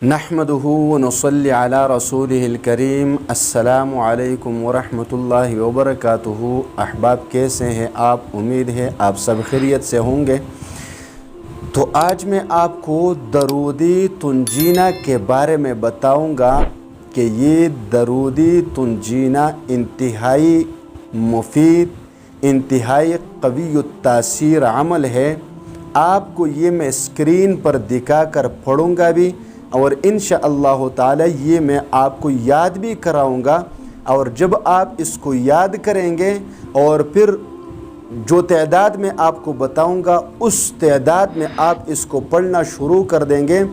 नहमदुहु व नुसल्ली अला रसूलिहिल करीम। अस्सलामु अलैकुम व रहमतुल्लाहि व बरकातुहू। अहबाब कैसे हैं आप? उम्मीद है आप सब खैरियत से होंगे। तो आज मैं आपको दरूदी तुंजीना के बारे में बताऊंगा कि ये दरूदी तुंजीना इंतहाई मुफीद, इंतहाई क़विय्युत तासीर अमल है। आपको ये मैं स्क्रीन पर दिखा कर पढ़ूँगा भी और इंशाअल्लाह ताला ये मैं आपको याद भी कराऊंगा। और जब आप इसको याद करेंगे और फिर जो तादाद में आपको बताऊंगा उस तादाद में आप इसको पढ़ना शुरू कर देंगे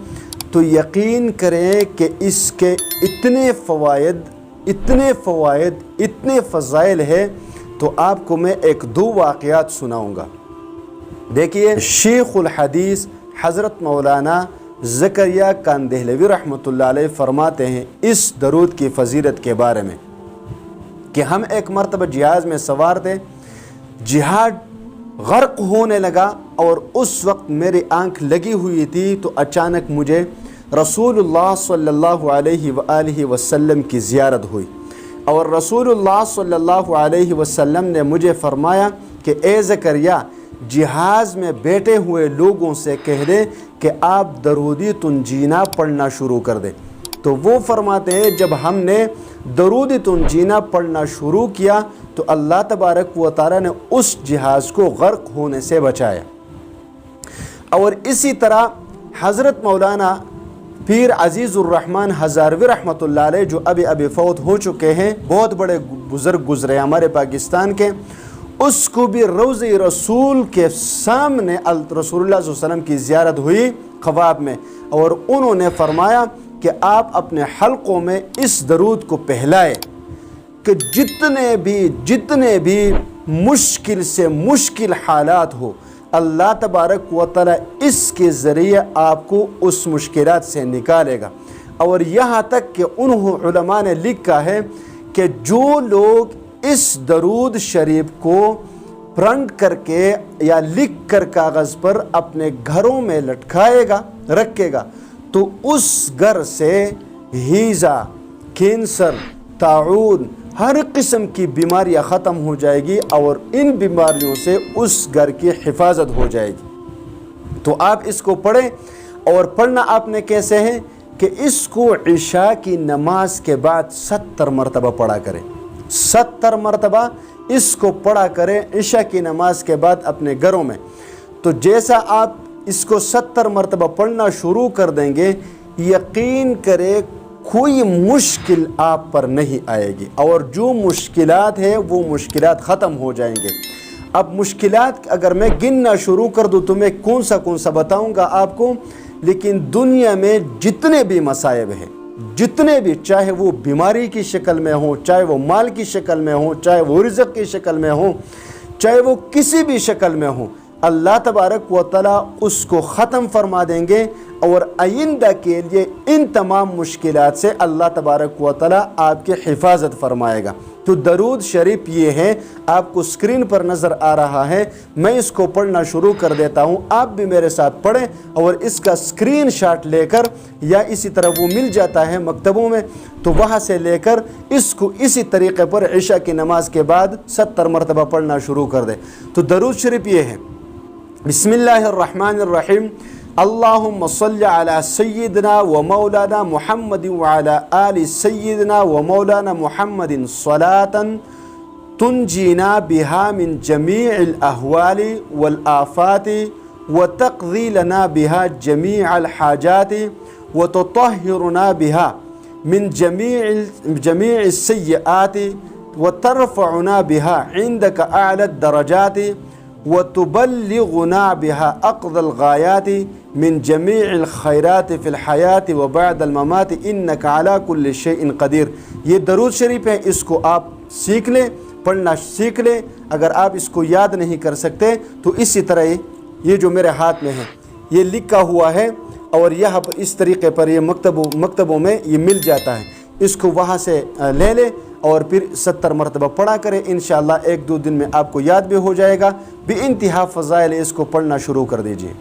तो यकीन करें कि इसके इतने फ़वाइद, इतने फ़ज़ाइल है। तो आपको मैं एक दो वाक़यात सुनाऊंगा। देखिए, शेखुल हदीस हज़रत मौलाना ज़करिया कांदेहलवी रहमतुल्लाह अलैह फरमाते हैं इस दरूद की फ़जीलत के बारे में कि हम एक मरतबा जहाज़ में सवार थे, जहाज़ गर्क होने लगा और उस वक्त मेरी आंख लगी हुई थी। तो अचानक मुझे रसूलुल्लाह सल्लल्लाहु अलैहि वसल्लम की ज़ियारत हुई और रसूलुल्लाह सल्लल्लाहु अलैहि वसल्लम ने मुझे फरमाया कि ए ज़करिया, जहाज़ में बैठे हुए लोगों से कह दे कि आप दरूदी तुंजीना पढ़ना शुरू कर दें। तो वो फरमाते हैं जब हमने दरूदी तुंजीना पढ़ना शुरू किया तो अल्लाह तबारक व तआला ने उस जहाज़ को गर्क होने से बचाया। और इसी तरह हज़रत मौलाना पीर अजीज़ुर रहमान हज़ारवी रहमतुल्लाह अलैह जो अभी फौत हो चुके हैं, बहुत बड़े बुज़ुर्ग गुज़रे हमारे पाकिस्तान के, उसको भी रोज़े रसूल के सामने रसूलुल्लाह सल्लल्लाहु अलैहि वसल्लम की ज़ियारत हुई ख्वाब में और उन्होंने फरमाया कि आप अपने हल्कों में इस दरूद को पहलाए कि जितने भी मुश्किल से मुश्किल हालात हो, अल्लाह तबारक व तआला इसके ज़रिए आपको उस मुश्किलात से निकालेगा। और यहाँ तक कि उलमा ने लिखा है कि जो लोग इस दरूद शरीफ को प्रिंट करके या लिख कर कागज़ पर अपने घरों में रखेगा तो उस घर से हीज़ा, कैंसर, ताउन, हर किस्म की बीमारियां ख़त्म हो जाएगी और इन बीमारियों से उस घर की हिफाजत हो जाएगी। तो आप इसको पढ़ें। और पढ़ना आपने कैसे है कि इसको इशा की नमाज के बाद 70 मरतबा पढ़ा करें। 70 मरतबा इसको पढ़ा करें इशा की नमाज के बाद अपने घरों में। तो जैसा आप इसको 70 मरतबा पढ़ना शुरू कर देंगे, यकीन करें कोई मुश्किल आप पर नहीं आएगी और जो मुश्किलात है वो मुश्किलात ख़त्म हो जाएंगे। अब मुश्किलात अगर मैं गिनना शुरू कर दूँ तो मैं कौन सा बताऊँगा आपको, लेकिन दुनिया में जितने भी मसाइब हैं, जितने भी, चाहे वो बीमारी की शक्ल में हो, चाहे वो माल की शक्ल में हो, चाहे वो रिज़्क़ की शक्ल में हो, चाहे वो किसी भी शक्ल में हो, अल्लाह तबारक व तआला उसको ख़त्म फरमा देंगे और आइंदा के लिए इन तमाम मुश्किलात से अल्लाह तबारक व तआला आपकी हिफाजत फरमाएगा। तो दरूद शरीफ ये है, आपको स्क्रीन पर नज़र आ रहा है, मैं इसको पढ़ना शुरू कर देता हूँ, आप भी मेरे साथ पढ़ें और इसका स्क्रीनशॉट लेकर, या इसी तरह वो मिल जाता है मकतबों में, तो वहाँ से लेकर इसको इसी तरीक़े पर इशा की नमाज के बाद 70 मरतबा पढ़ना शुरू कर दे। तो दरूद शरीफ ये है, बिस्मिल्लाहिर्रहमानिर्रहीम, अल्लाहुम्मा सल्लि अला सय्यिदना व मौलाना मुहम्मदिन व अला आलि सय्यिदना व मौलाना मुहम्मदिन सलातन तुंजीना बिहा मिन जमीइल अहवालि वल आफाति व तक़दी लना बिहा जमीअल हाजाति व तुतहिरुना बिहा मिन जमीइस सय्यआति व तरफ़उना बिहा इंदका अअला दरजाति व तुबल्लिगुना बिहा अक़दल गायाति मिन जमीइल खैराति फ़िल हयाति व बअदल ममाति इन्नका अला कुल्लि शैइन क़दीर। ये दरूद शरीफ है, इसको आप सीख लें, पढ़ना सीख लें। अगर आप इसको याद नहीं कर सकते तो इसी तरह ये जो मेरे हाथ में है ये लिखा हुआ है और यहाँ पर इस तरीक़े पर ये मकतबों में ये मिल जाता है, इसको वहाँ से ले लें और फिर 70 मरतबा पढ़ा करें। इंशाअल्लाह 1-2 दिन में आपको याद भी हो जाएगा। बेइंतहा फ़ज़ाइल, इसको पढ़ना शुरू कर दीजिए।